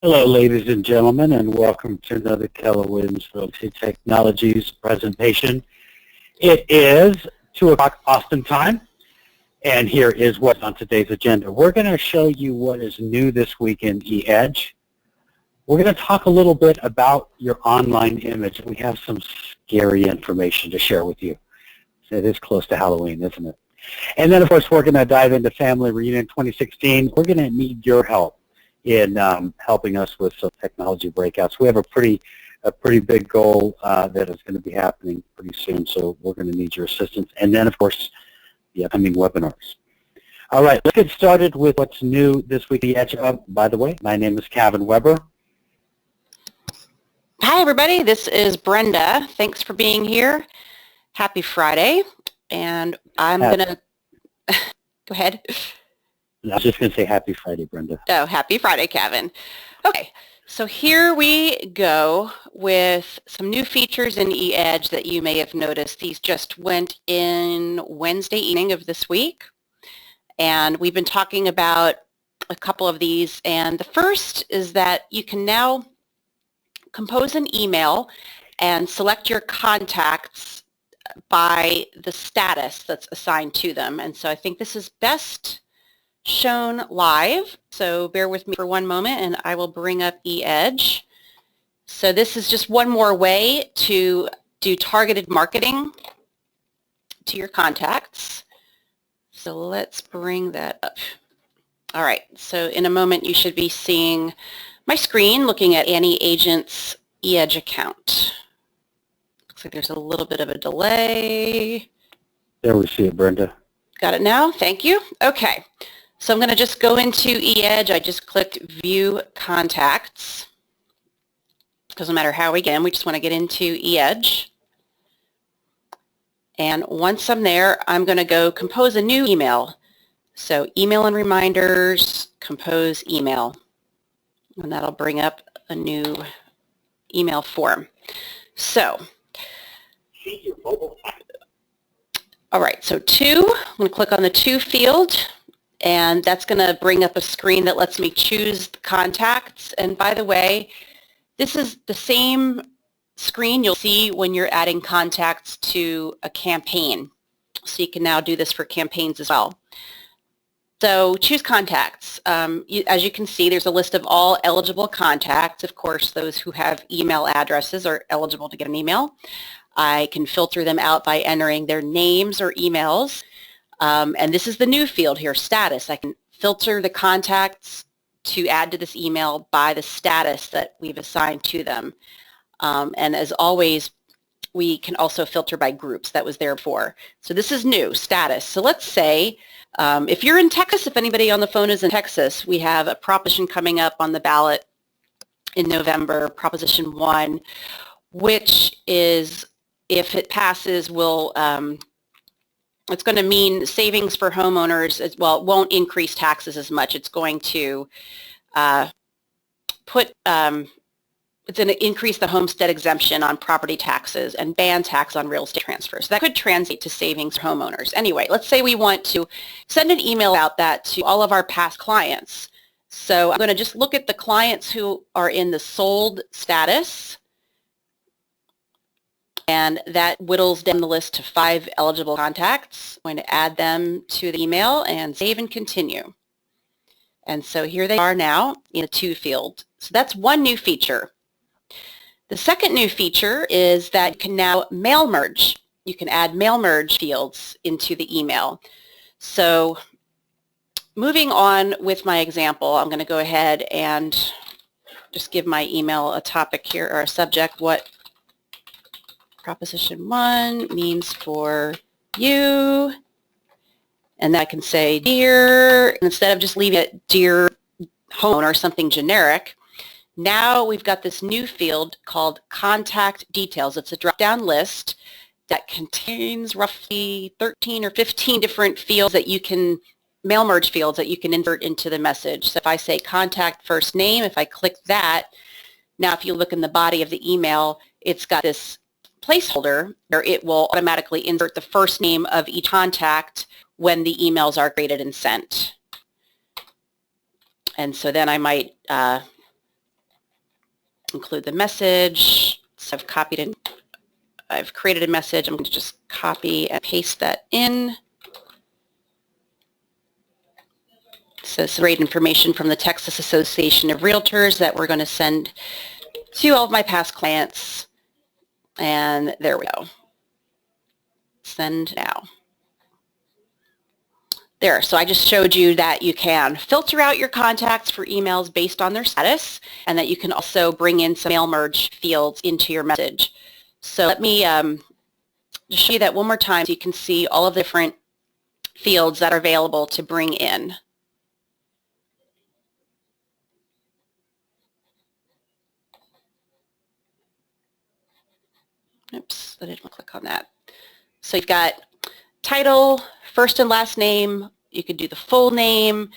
Hello, ladies and gentlemen, and welcome to another Keller Williams Realty Technologies presentation. It is 2 o'clock Austin time, and here is what's on today's agenda. We're going to show you what is new this week in eEdge. We're going to talk a little bit about your online image. We have some scary information to share with you. It is close to Halloween, isn't it? And then, of course, we're going to dive into Family Reunion 2016. We're going to need your help in helping us with some technology breakouts. We have a pretty big goal that is going to be happening pretty soon, so we're going to need your assistance. And then, of course, the upcoming webinars. All right, let's get started with what's new this week. By the way, my name is Kevin Weber. Hi, everybody. This is Brenda. Thanks for being here. Happy Friday. And I'm going to go ahead. I was just going to say happy Friday, Brenda. Oh, happy Friday, Kevin. Okay, so here we go with some new features in eEdge that you may have noticed. These just went in Wednesday evening of this week. And we've been talking about a couple of these. And the first is that you can now compose an email and select your contacts by the status that's assigned to them. And so I think this is best shown live. So bear with me for one moment and I will bring up eEdge. So this is just one more way to do targeted marketing to your contacts. So let's bring that up. All right, so in a moment you should be seeing my screen looking at Annie Agent's eEdge account. Looks like there's a little bit of a delay. There we see it, Brenda. Got it now? Thank you. Okay. So I'm going to just go into eEdge. I just clicked View Contacts. Doesn't matter how we get in. We just want to get into eEdge. And once I'm there, I'm going to go compose a new email. So email and reminders, compose email. And that'll bring up a new email form. So, all right, so I'm going to click on the to field. And that's going to bring up a screen that lets me choose the contacts. And by the way, this is the same screen you'll see when you're adding contacts to a campaign. So you can now do this for campaigns as well. So choose contacts. As you can see, there's a list of all eligible contacts. Of course, those who have email addresses are eligible to get an email. I can filter them out by entering their names or emails. And this is the new field here, status. I can filter the contacts to add to this email by the status that we've assigned to them. And as always, we can also filter by groups. That was there before. So this is new, status. So let's say if you're in Texas, if anybody on the phone is in Texas, we have a proposition coming up on the ballot in November, Proposition 1, which is, if it passes, will it's going to mean savings for homeowners as well. It won't increase taxes as much. It's going to it's going to increase the homestead exemption on property taxes and ban tax on real estate transfers. So that could translate to savings for homeowners. Anyway, let's say we want to send an email out that to all of our past clients. So I'm going to just look at the clients who are in the sold status. And that whittles down the list to 5 eligible contacts. I'm going to add them to the email and save and continue. And so here they are now in the to field. So that's one new feature. The second new feature is that you can now mail merge. You can add mail merge fields into the email. So moving on with my example, I'm going to go ahead and just give my email a topic here or a subject, what Proposition 1 means for you. And then I can say, dear, instead of just leaving it, dear homeowner, something generic. Now we've got this new field called contact details. It's a drop-down list that contains roughly 13 or 15 different fields that you can, mail merge fields that you can insert into the message. So if I say contact first name, if I click that, now if you look in the body of the email, it's got this placeholder where it will automatically insert the first name of each contact when the emails are created and sent. And so then I might include the message. So I've created a message. I'm going to just copy and paste that in. So it's great information from the Texas Association of Realtors that we're going to send to all of my past clients. And there we go. Send now. There, so I just showed you that you can filter out your contacts for emails based on their status, and that you can also bring in some mail merge fields into your message. So let me just show you that one more time so you can see all of the different fields that are available to bring in. Oops, I didn't want to click on that. So you've got title, first and last name. You could do the full name,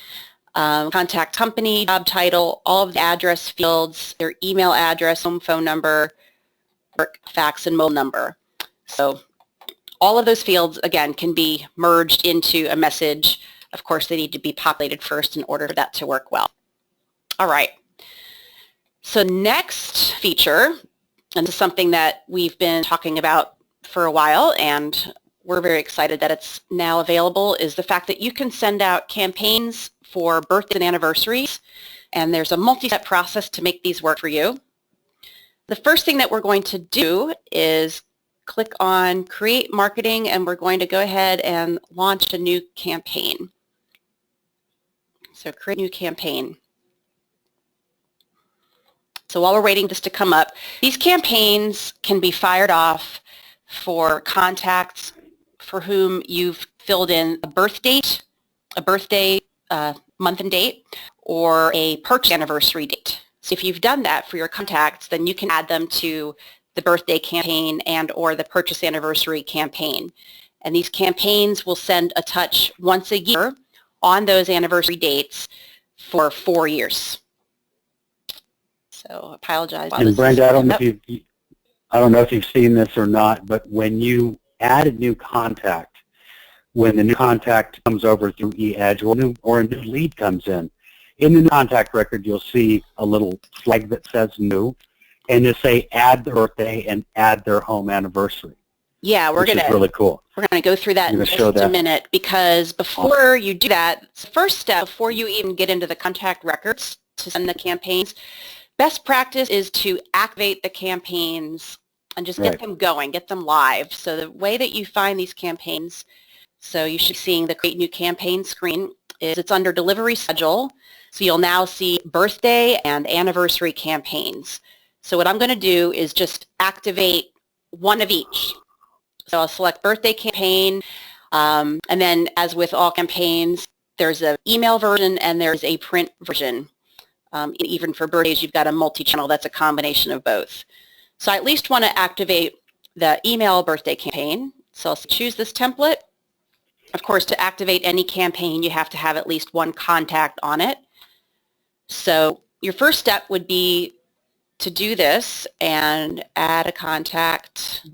contact company, job title, all of the address fields, their email address, home phone number, work, fax, and mobile number. So all of those fields, again, can be merged into a message. Of course, they need to be populated first in order for that to work well. All right. So next feature, and this is something that we've been talking about for a while, and we're very excited that it's now available, is the fact that you can send out campaigns for birthdays and anniversaries, and there's a multi-step process to make these work for you. The first thing that we're going to do is click on Create Marketing, and we're going to go ahead and launch a new campaign. So create a new campaign. So while we're waiting for this to come up, these campaigns can be fired off for contacts for whom you've filled in a birth date, a birthday month and date, or a purchase anniversary date. So if you've done that for your contacts, then you can add them to the birthday campaign and or the purchase anniversary campaign. And these campaigns will send a touch once a year on those anniversary dates for 4 years. So I apologize. And Brenda, I don't know if you've seen this or not, but when you add a new contact, when the new contact comes over through eEdge or a new lead comes in the new contact record, you'll see a little flag that says new, and you say add their birthday and add their home anniversary. Yeah, which is really cool. We're going to go through that in just a minute, because before you do that, the first step, before you even get into the contact records to send the campaigns, best practice is to activate the campaigns and just get them going, get them live. So the way that you find these campaigns, so you should be seeing the Create New Campaign screen, is it's under Delivery Schedule. So you'll now see birthday and anniversary campaigns. So what I'm going to do is just activate one of each. So I'll select birthday campaign, and then as with all campaigns, there's an email version and there's a print version. Even for birthdays, you've got a multi-channel that's a combination of both. So I at least want to activate the email birthday campaign. So I'll choose this template. Of course, to activate any campaign, you have to have at least one contact on it. So your first step would be to do this and add a contact.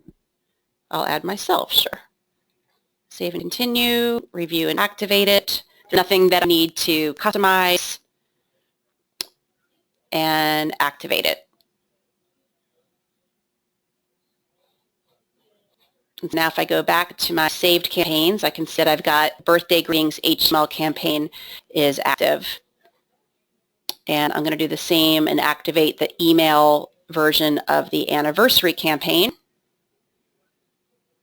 I'll add myself, sure. Save and continue, review and activate it. There's nothing that I need to customize, and activate it. Now if I go back to my saved campaigns, I can see that I've got birthday greetings HTML campaign is active. And I'm going to do the same and activate the email version of the anniversary campaign.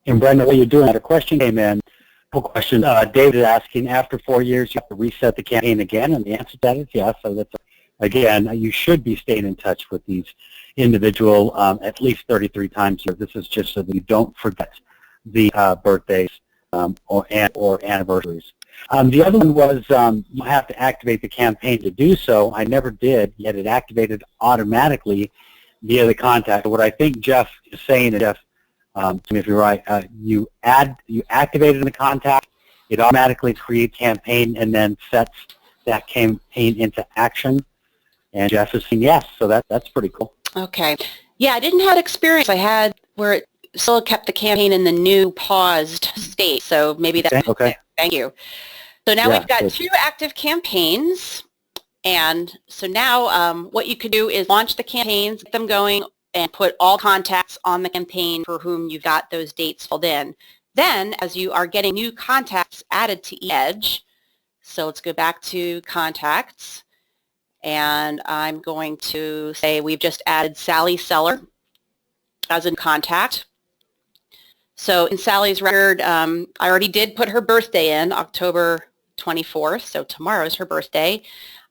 And Brenda, while you're doing that, a question came in. Question. David is asking, after 4 years, you have to reset the campaign again, and the answer to that is yes. So that's, again, you should be staying in touch with these individual at least 33 times a year. This is just so that you don't forget the birthdays or anniversaries. The other one was you have to activate the campaign to do so. I never did, yet it activated automatically via the contact. What I think Jeff is saying, and Jeff, if you're right, you activate it in the contact, it automatically creates campaign and then sets that campaign into action. And Jeff is saying yes, so that's pretty cool. Okay. Yeah, I didn't have experience I had where it still kept the campaign in the new paused state, so maybe that's okay. Thank you. So now we've got 2 active campaigns, And so now what you could do is launch the campaigns, get them going, and put all contacts on the campaign for whom you've got those dates filled in. Then, as you are getting new contacts added to eEdge, so let's go back to contacts, and I'm going to say we've just added Sally Seller as a contact. So in Sally's record, I already did put her birthday in, October 24th, so tomorrow's her birthday.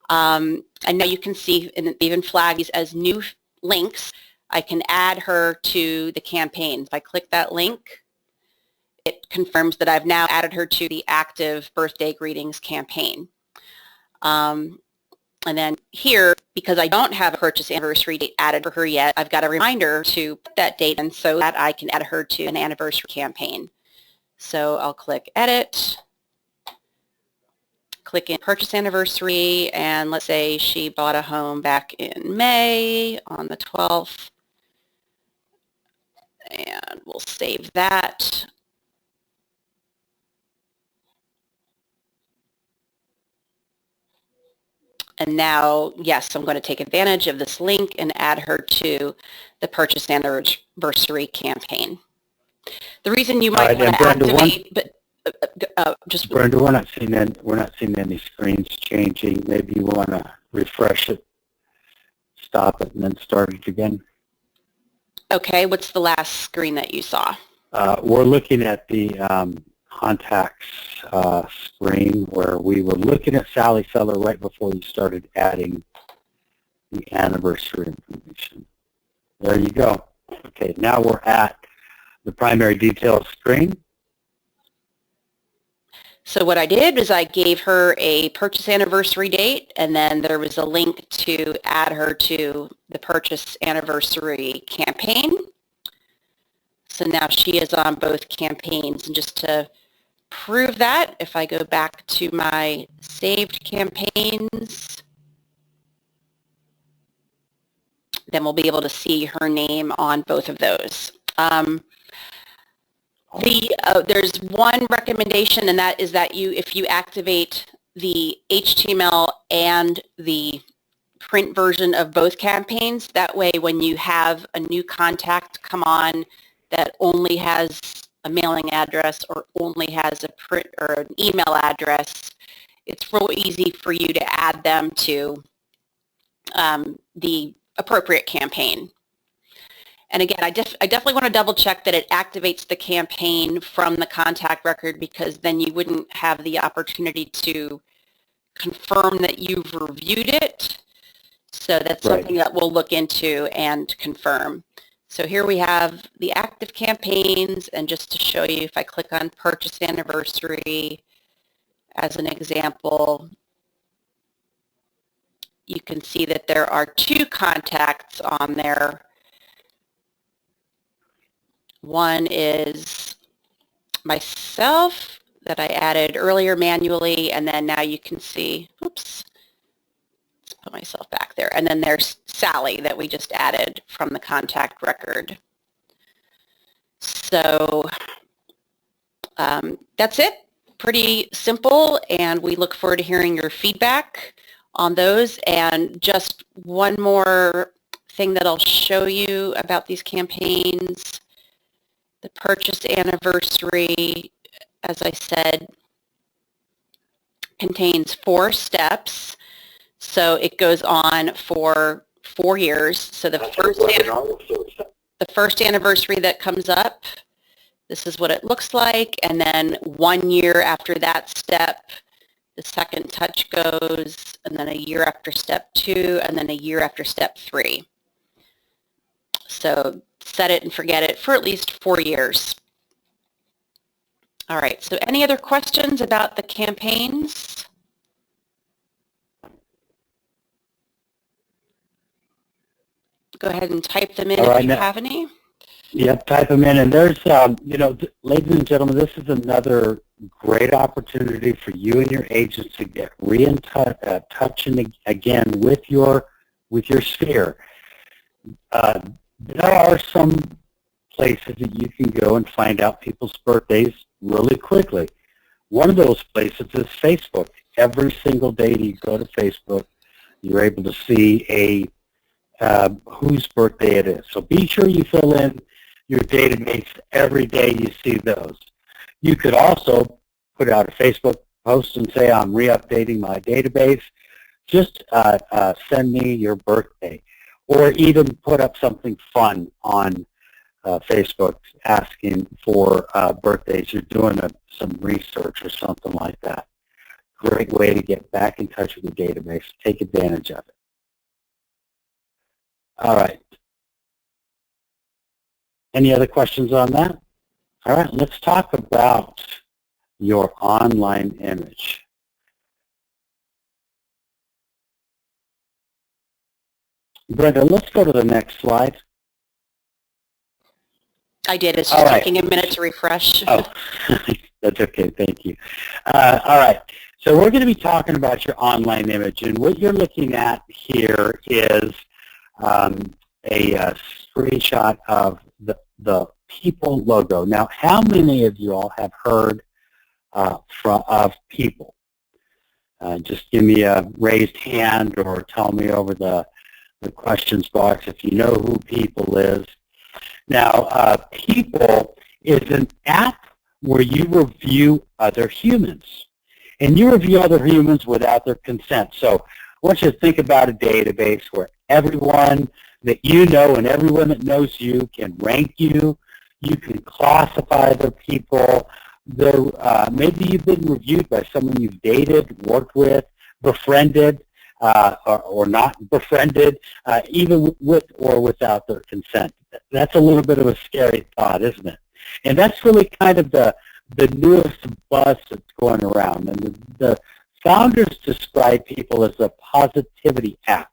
And now you can see, and even flag these as new links. I can add her to the campaign. If I click that link, it confirms that I've now added her to the active birthday greetings campaign. And then here, because I don't have a purchase anniversary date added for her yet, I've got a reminder to put that date in so that I can add her to an anniversary campaign. So I'll click Edit, click in Purchase Anniversary, and let's say she bought a home back in May on the 12th. And we'll save that. And now, yes, I'm going to take advantage of this link and add her to the Purchase Anniversary campaign. The reason you might want to activate, Brenda, we're not seeing any screens changing. Maybe you want to refresh it, stop it, and then start it again. Okay, what's the last screen that you saw? We're looking at the contacts screen where we were looking at Sally Seller right before you started adding the anniversary information. There you go. Okay, now we're at the primary details screen. So what I did was I gave her a purchase anniversary date, and then there was a link to add her to the purchase anniversary campaign. So now she is on both campaigns. And just to prove that, if I go back to my saved campaigns, then we'll be able to see her name on both of those. There's one recommendation, and that is that if you activate the HTML and the print version of both campaigns, that way when you have a new contact come on that only has a mailing address or only has a print or an email address, it's real easy for you to add them to the appropriate campaign. And again, I definitely want to double check that it activates the campaign from the contact record, because then you wouldn't have the opportunity to confirm that you've reviewed it. So that's something that we'll look into and confirm. So here we have the active campaigns, and just to show you, if I click on Purchase Anniversary as an example, you can see that there are 2 contacts on there. One is myself that I added earlier manually, and then now you can see, oops, let's put myself back there. And then there's Sally that we just added from the contact record. So that's it. Pretty simple, and we look forward to hearing your feedback on those. And just one more thing that I'll show you about these campaigns. The purchase anniversary, as I said, contains 4 steps. So it goes on for 4 years. So the first anniversary that comes up, this is what it looks like. And then 1 year after that step, the second touch goes, and then a year after step 2, and then a year after step 3. So set it and forget it for at least 4 years. All right, so any other questions about the campaigns? Go ahead and type them in if you have any. Yep, type them in. And there's, you know, ladies and gentlemen, this is another great opportunity for you and your agents to get touch again with your sphere. There are some places that you can go and find out people's birthdays really quickly. One of those places is Facebook. Every single day you go to Facebook, You're able to see whose birthday it is. So be sure you fill in your database every day you see those. You could also put out a Facebook post and say, I'm re-updating my database. Just send me your birthday. Or even put up something fun on Facebook asking for birthdays. You're doing some research or something like that. Great way to get back in touch with the database. Take advantage of it. All right. Any other questions on that? All right, let's talk about your online image. Brenda, let's go to the next slide. I did. It's just taking a minute to refresh. Oh, that's okay. Thank you. All right. So we're going to be talking about your online image, and what you're looking at here is a screenshot of the People logo. Now, how many of you all have heard of People? Just give me a raised hand or tell me over the questions box if you know who People is. Now, People is an app where you review other humans. And you review other humans without their consent. So I want you to think about a database where everyone that you know and everyone that knows you can rank you. You can classify the people. Maybe you've been reviewed by someone you've dated, worked with, befriended, or not befriended, even with or without their consent. That's a little bit of a scary thought, isn't it? And that's really kind of the newest buzz that's going around. And the founders describe People as a positivity app.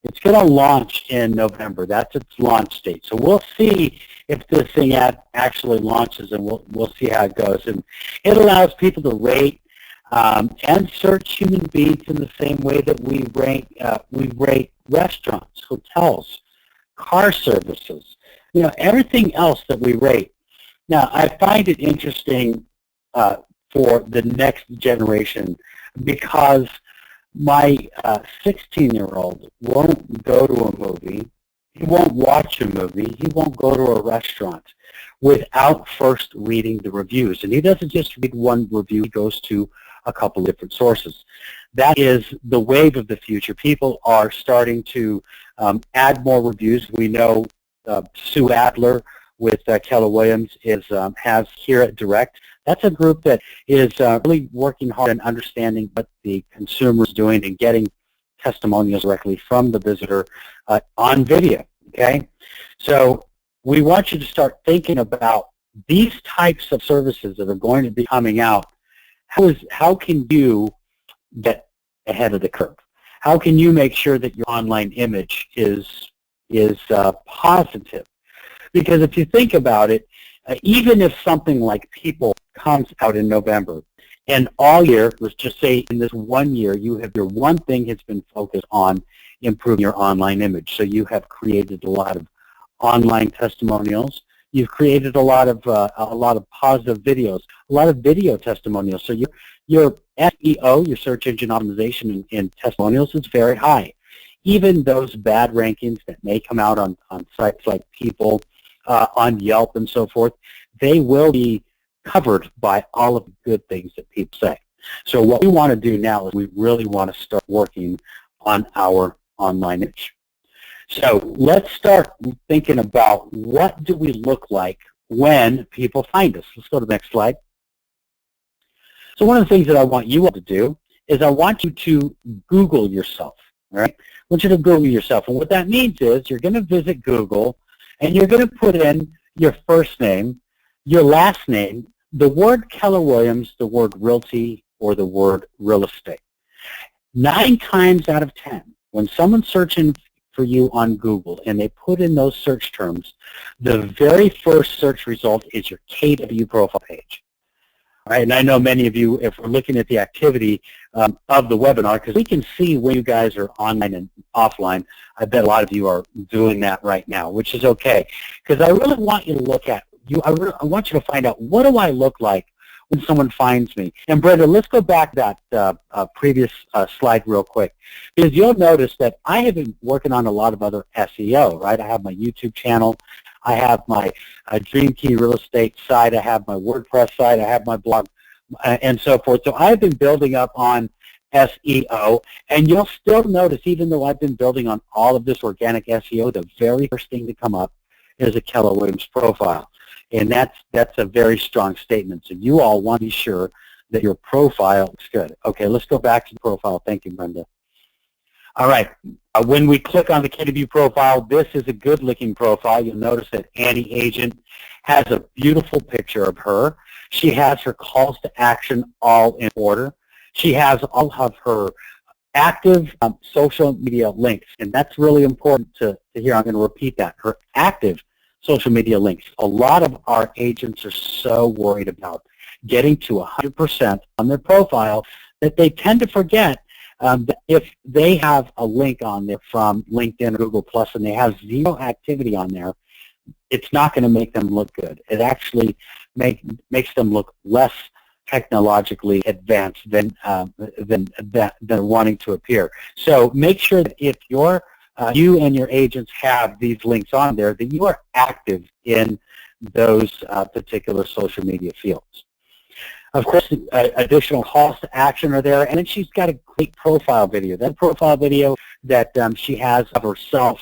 It's going to launch in November. That's its launch date. So we'll see if this thing actually launches, and we'll see how it goes. And it allows people to rate and search human beings in the same way that we rate restaurants, hotels, car services, everything else that we rate. Now, I find it interesting for the next generation because my 16-year-old won't go to a movie, he won't watch a movie, he won't go to a restaurant without first reading the reviews. And he doesn't just read one review, he goes to a couple different sources. That is the wave of the future. People are starting to add more reviews. We know Sue Adler with Keller Williams has Here at Direct. That's a group that is really working hard on understanding what the consumer is doing and getting testimonials directly from the visitor on video, okay? So we want you to start thinking about these types of services that are going to be coming out. How can you get ahead of the curve? How can you make sure that your online image is positive? Because if you think about it, even if something like People comes out in November, and all year, let's just say in this 1 year, your one thing has been focused on improving your online image. So you have created a lot of online testimonials. You've created a lot of positive videos, a lot of video testimonials. So your SEO, your search engine optimization in testimonials, is very high. Even those bad rankings that may come out on sites like People, on Yelp and so forth, they will be covered by all of the good things that people say. So what we want to do now is we really want to start working on our online image. So let's start thinking about what do we look like when people find us. Let's go to the next slide. So one of the things that I want you all to do is I want you to Google yourself. All right? I want you to Google yourself. And what that means is you're going to visit Google and you're going to put in your first name, your last name, the word Keller Williams, the word realty, or the word real estate. 9 times out of 10, when someone's searching for you on Google and they put in those search terms, the very first search result is your KW profile page. All right, and I know many of you, if we're looking at the activity of the webinar, because we can see when you guys are online and offline, I bet a lot of you are doing that right now, which is okay. Because I really want you to look at, I want you to find out, what do I look like when someone finds me. And Brenda, let's go back to that previous slide real quick, because you'll notice that I have been working on a lot of other SEO, right? I have my YouTube channel, I have my Dream Key Real Estate site, I have my WordPress site, I have my blog, and so forth. So I've been building up on SEO, and you'll still notice, even though I've been building on all of this organic SEO, the very first thing to come up is a Keller Williams profile. And that's a very strong statement. So you all want to be sure that your profile looks good. Okay, let's go back to the profile. Thank you, Brenda. All right, when we click on the KW profile, this is a good-looking profile. You'll notice that Annie Agent has a beautiful picture of her. She has her calls to action all in order. She has all of her active social media links, and that's really important to hear. I'm going to repeat that. Her active social media links. A lot of our agents are so worried about getting to 100% on their profile that they tend to forget that if they have a link on there from LinkedIn or Google+, and they have zero activity on there, it's not going to make them look good. It actually makes them look less technologically advanced than wanting to appear. So make sure that if you and your agents have these links on there, that you are active in those particular social media fields. Of course, additional calls to action are there, and then she's got a great profile video. That profile video that she has of herself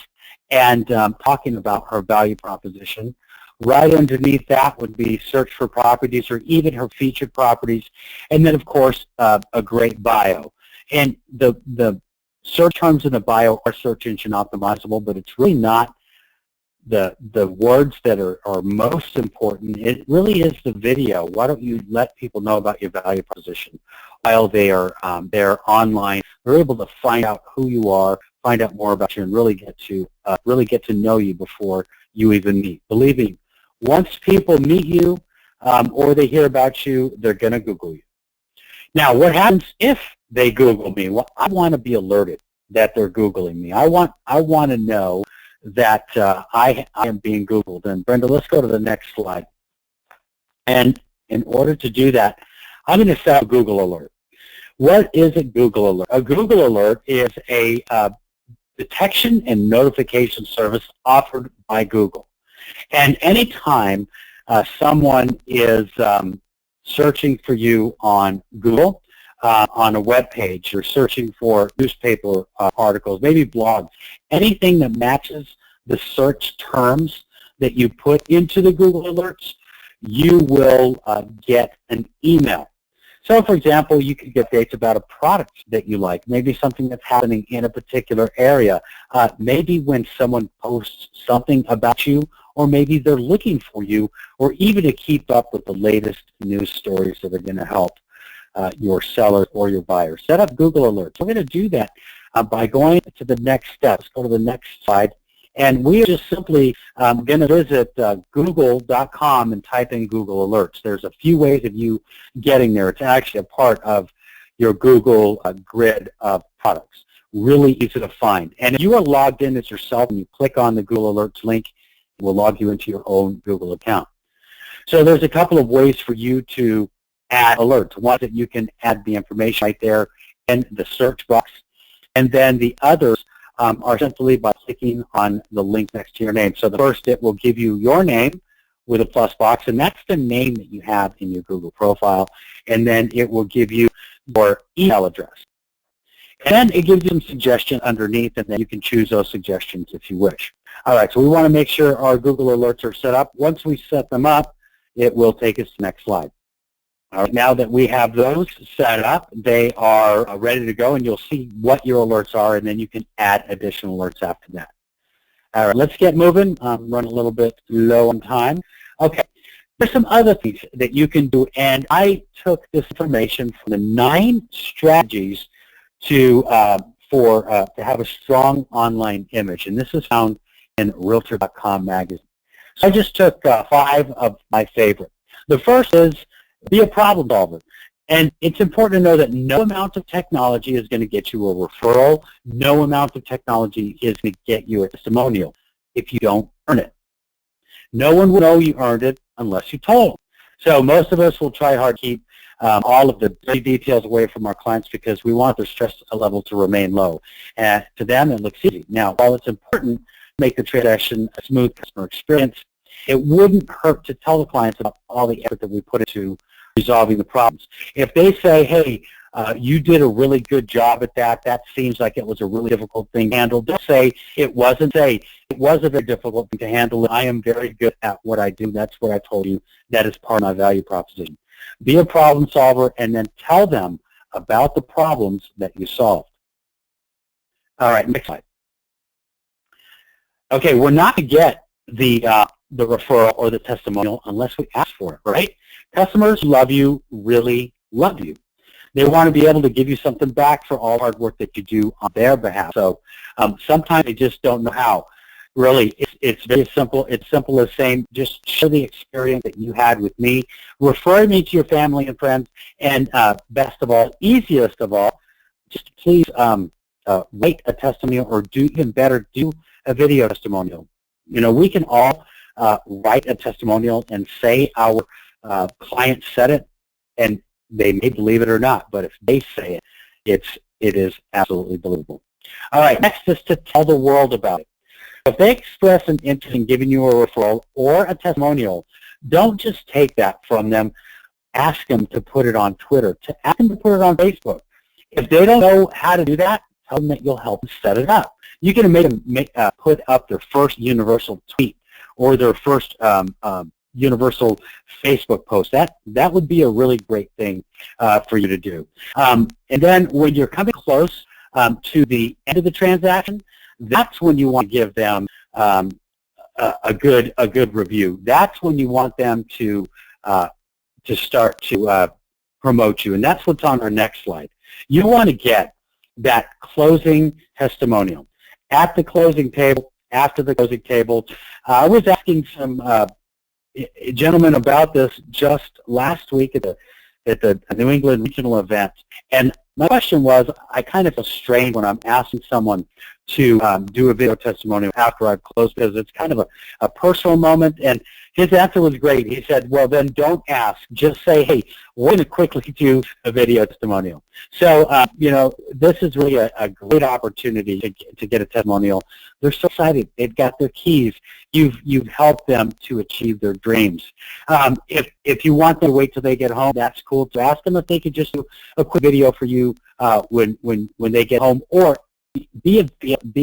and talking about her value proposition. Right underneath that would be search for properties or even her featured properties, and then of course a great bio. And the search terms in the bio are search engine optimizable, but it's really not the words that are most important. It really is the video. Why don't you let people know about your value proposition while they're online? They're able to find out who you are, find out more about you, and really get to know you before you even meet. Believe me, once people meet you or they hear about you, they're going to Google you. Now, what happens if they Google me? Well, I want to be alerted that they're Googling me. I want to know that I am being Googled. And Brenda, let's go to the next slide. And in order to do that, I'm going to set up a Google alert. What is a Google alert? A Google alert is a detection and notification service offered by Google. And anytime someone is searching for you on Google, on a web page, you're searching for newspaper articles, maybe blogs, anything that matches the search terms that you put into the Google alerts, you will get an email. So, for example, you could get updates about a product that you like, maybe something that's happening in a particular area, maybe when someone posts something about you, or maybe they're looking for you, or even to keep up with the latest news stories that are going to help your seller or your buyer. Set up Google Alerts. We're going to do that by going to the next step. Let's go to the next slide. And we are just simply going to visit google.com and type in Google Alerts. There's a few ways of you getting there. It's actually a part of your Google grid of products. Really easy to find. And if you are logged in as yourself and you click on the Google Alerts link, it will log you into your own Google account. So there's a couple of ways for you to add alerts. One that you can add the information right there in the search box. And then the others are simply by clicking on the link next to your name. So the first, it will give you your name with a plus box, and that's the name that you have in your Google profile. And then it will give you your email address. And then it gives you some suggestions underneath, and then you can choose those suggestions if you wish. All right, so we want to make sure our Google Alerts are set up. Once we set them up, it will take us to the next slide. All right, now that we have those set up, they are ready to go, and you'll see what your alerts are, and then you can add additional alerts after that. All right, let's get moving. I'm running a little bit low on time. Okay, there's some other things that you can do, and I took this information from the 9 strategies to have a strong online image, and this is found in Realtor.com magazine. So I just took 5 of my favorite. The first is be a problem solver. And it's important to know that no amount of technology is going to get you a referral. No amount of technology is going to get you a testimonial if you don't earn it. No one will know you earned it unless you told them. So most of us will try hard to keep all of the dirty details away from our clients because we want their stress level to remain low. And to them, it looks easy. Now, while it's important to make the transaction a smooth customer experience, it wouldn't hurt to tell the clients about all the effort that we put into resolving the problems. If they say, hey, you did a really good job at that. That seems like it was a really difficult thing to handle. Don't say it wasn't. Say it was a very difficult thing to handle. I am very good at what I do. That's what I told you. That is part of my value proposition. Be a problem solver and then tell them about the problems that you solved. All right, next slide. Okay, we're not going to get the referral or the testimonial unless we ask for it, right? Customers who love you really love you. They want to be able to give you something back for all hard work that you do on their behalf. So sometimes they just don't know how. Really, it's very simple. It's simple as saying, just share the experience that you had with me. Refer me to your family and friends. And best of all, easiest of all, just please write a testimonial, or do even better, do a video testimonial. You know, we can all write a testimonial and say our client said it, and they may believe it or not, but if they say it, it is absolutely believable. All right, next is to tell the world about it. If they express an interest in giving you a referral or a testimonial, don't just take that from them. Ask them to put it on Twitter. Ask them to put it on Facebook. If they don't know how to do that, tell them that you'll help them set it up. You can make them put up their first universal tweet or their first universal Facebook post. That would be a really great thing for you to do. And then when you're coming close to the end of the transaction, that's when you want to give them a good review. That's when you want them to start to promote you, and that's what's on our next slide. You want to get that closing testimonial at the closing table. After the closing table, I was asking some gentlemen about this just last week at the New England regional event, and my question was, I kind of feel strange when I'm asking someone to do a video testimonial after I've closed, because it's kind of a personal moment, and his answer was great. He said, well, then don't ask. Just say, hey, we're going to quickly do a video testimonial. So, you know, this is really a great opportunity to get a testimonial. They're so excited. They've got their keys. You've helped them to achieve their dreams. If you want them to wait till they get home, that's cool. So ask them if they could just do a quick video for you when they get home, or be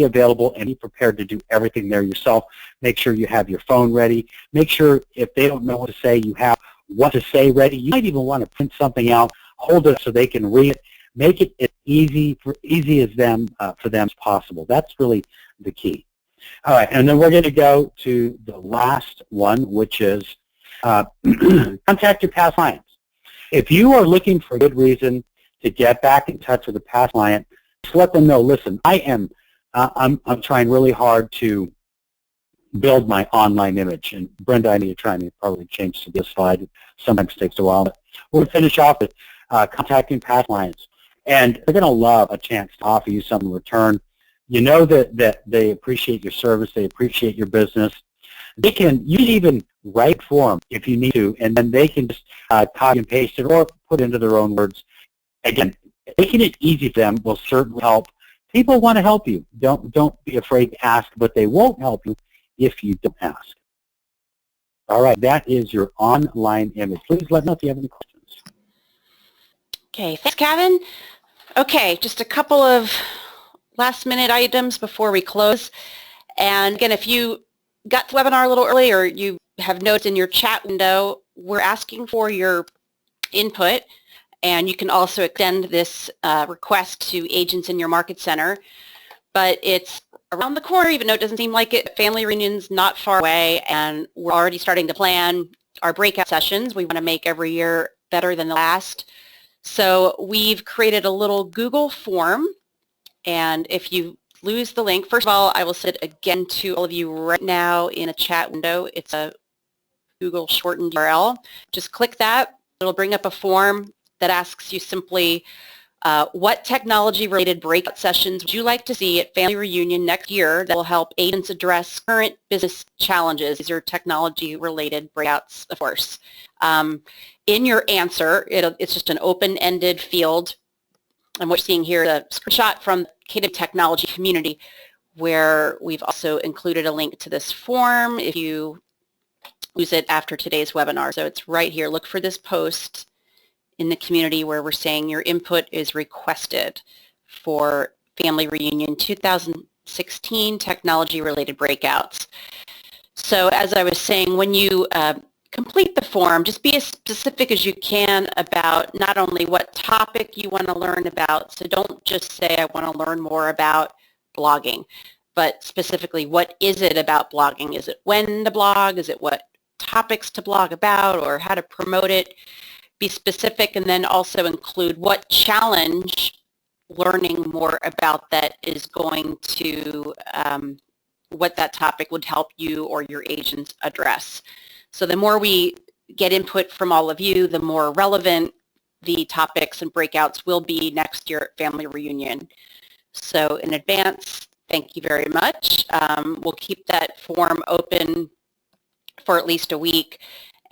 available and be prepared to do everything there yourself. Make sure you have your phone ready. Make sure if they don't know what to say, you have what to say ready. You might even want to print something out, hold it so they can read it. Make it as easy as for them as possible. That's really the key. All right, and then we're going to go to the last one, which is contact your past clients. If you are looking for a good reason to get back in touch with a past client, just let them know, listen, I'm trying really hard to build my online image. And Brenda, I need to try and probably change to this slide. It sometimes takes a while. But we'll finish off with contacting past clients. And they're going to love a chance to offer you something in return. You know that they appreciate your service. They appreciate your business. You can even write for them if you need to, and then they can just copy and paste it or put into their own words. Again, making it easy for them will certainly help. People want to help you. Don't be afraid to ask, but they won't help you if you don't ask. All right, that is your online image. Please let me know if you have any questions. Okay, thanks, Kevin. Okay, just a couple of last-minute items before we close. And again, if you got the webinar a little early or you have notes in your chat window, we're asking for your input. And you can also extend this request to agents in your market center. But it's around the corner, even though it doesn't seem like it. Family reunion's not far away, and we're already starting to plan our breakout sessions. We want to make every year better than the last. So we've created a little Google form, and if you lose the link, first of all, I will send it again to all of you right now in a chat window. It's a Google shortened URL. Just click that. It'll bring up a form that asks you simply What technology-related breakout sessions would you like to see at Family Reunion next year that will help agents address current business challenges? These are technology-related breakouts, of course. In your answer, it's just an open-ended field. And what you're seeing here is a screenshot from KW Technology community, where we've also included a link to this form if you use it after today's webinar. So it's right here. Look for this post in the community where we're saying your input is requested for Family Reunion 2016 technology-related breakouts. So as I was saying, when you complete the form, just be as specific as you can about not only what topic you want to learn about, so don't just say I want to learn more about blogging, but specifically what is it about blogging? Is it when to blog? Is it what topics to blog about or how to promote it? Be specific, and then also include what challenge learning more about that is going to, what that topic would help you or your agents address. So the more we get input from all of you, the more relevant the topics and breakouts will be next year at Family Reunion. So in advance, thank you very much. We'll keep that form open for at least a week.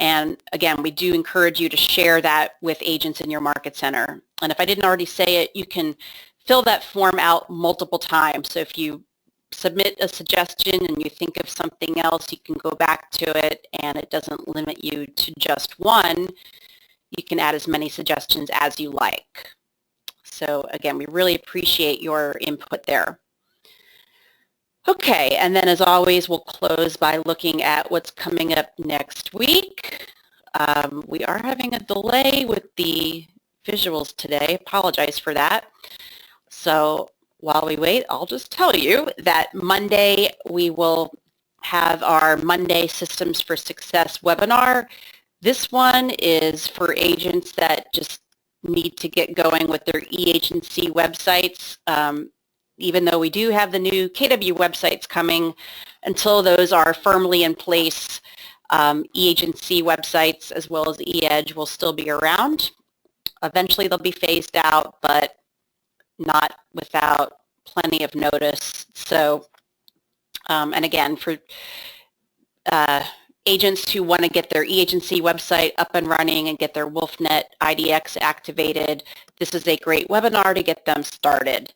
And again, we do encourage you to share that with agents in your market center. And if I didn't already say it, you can fill that form out multiple times. So if you submit a suggestion and you think of something else, you can go back to it, and it doesn't limit you to just one. You can add as many suggestions as you like. So again, we really appreciate your input there. Okay, and then as always, we'll close by looking at what's coming up next week. We are having a delay with the visuals today. Apologize for that. So while we wait, I'll just tell you that Monday we will have our Monday Systems for Success webinar. This one is for agents that just need to get going with their e-agency websites. Even though we do have the new KW websites coming, until those are firmly in place, e-agency websites as well as e-edge will still be around. Eventually they'll be phased out, but not without plenty of notice. So, and again, for agents who want to get their e-agency website up and running and get their WolfNet IDX activated, this is a great webinar to get them started.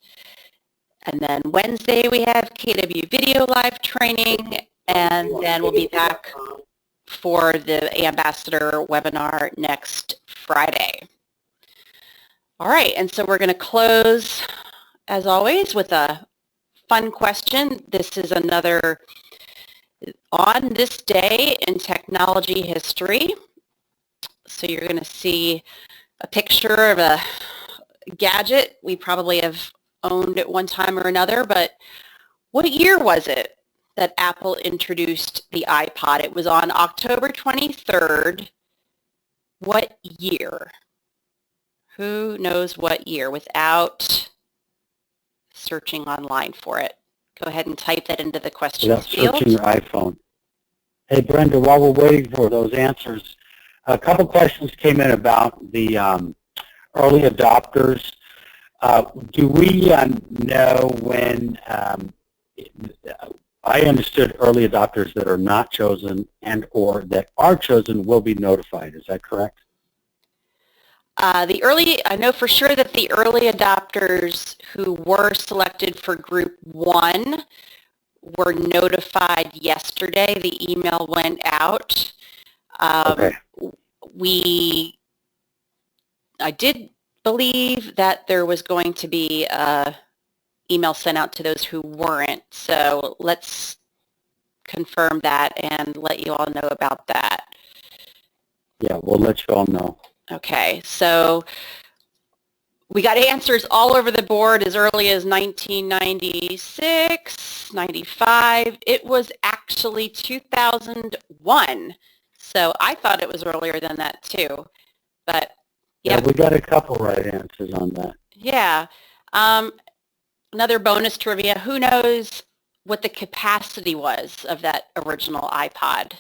And then Wednesday we have KW Video Live training, and then we'll be back for the Ambassador webinar next Friday. All right, and so we're going to close, as always, with a fun question. This is another on this day in technology history. So you're going to see a picture of a gadget we probably have owned at one time or another, but what year was it that Apple introduced the iPod? It was on October 23rd. What year? Who knows what year without searching online for it? Go ahead and type that into the questions field. Without searching your iPhone. Hey, Brenda, while we're waiting for those answers, a couple questions came in about the early adopters. Do we know when, I understood early adopters that are not chosen and or that are chosen will be notified. Is that correct? I know for sure that the early adopters who were selected for Group 1 were notified yesterday. The email went out. Okay. I did believe that there was going to be an email sent out to those who weren't. So let's confirm that and let you all know about that. Yeah, we'll let you all know. Okay, so we got answers all over the board as early as 1996, 95. It was actually 2001. So I thought it was earlier than that too. But yeah, we got a couple right answers on that. Yeah. Another bonus trivia, who knows what the capacity was of that original iPod?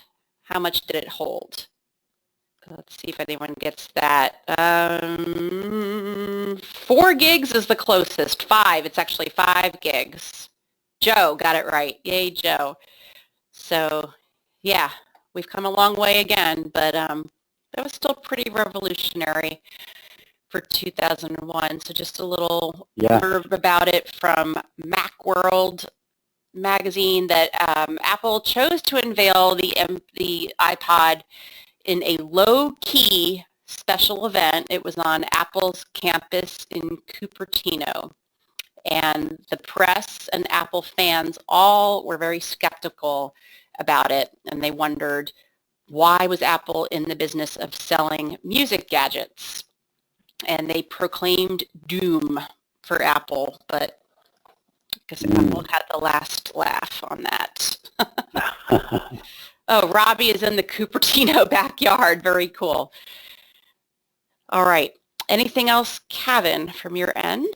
How much did it hold? let's see if anyone gets that. 4 gigs is the closest. 5. It's actually 5 gigs. Joe got it right. Yay, Joe. So, yeah, we've come a long way again, but that was still pretty revolutionary for 2001. So just a little blurb about it from Macworld magazine, that Apple chose to unveil the iPod in a low-key special event. It was on Apple's campus in Cupertino. And the press and Apple fans all were very skeptical about it. And they wondered, why was Apple in the business of selling music gadgets? And they proclaimed doom for Apple, but because Apple had the last laugh on that. Oh, Robbie is in the Cupertino backyard. Very cool. All right. Anything else, Kevin, from your end?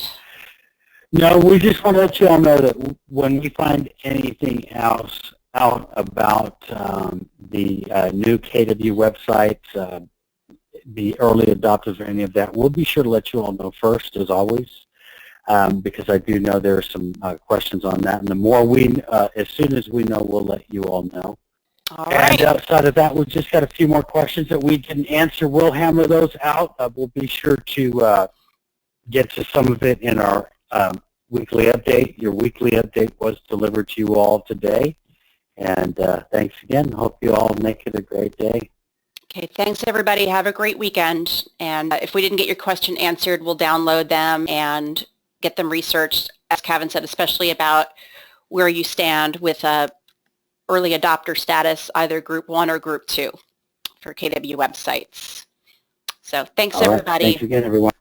No, we just want to let you all know that when we find anything else out about the new KW website, the early adopters or any of that, we'll be sure to let you all know first, as always, because I do know there are some questions on that. And the more as soon as we know, we'll let you all know. All right. And outside of that, we've just got a few more questions that we didn't answer. We'll hammer those out. We'll be sure to get to some of it in our weekly update. Your weekly update was delivered to you all today. And thanks again. Hope you all make it a great day. Okay, thanks everybody. Have a great weekend. And if we didn't get your question answered, we'll download them and get them researched, as Kevin said, especially about where you stand with early adopter status, either Group 1 or Group 2 for KW websites. So thanks, everybody. Thanks again, everyone.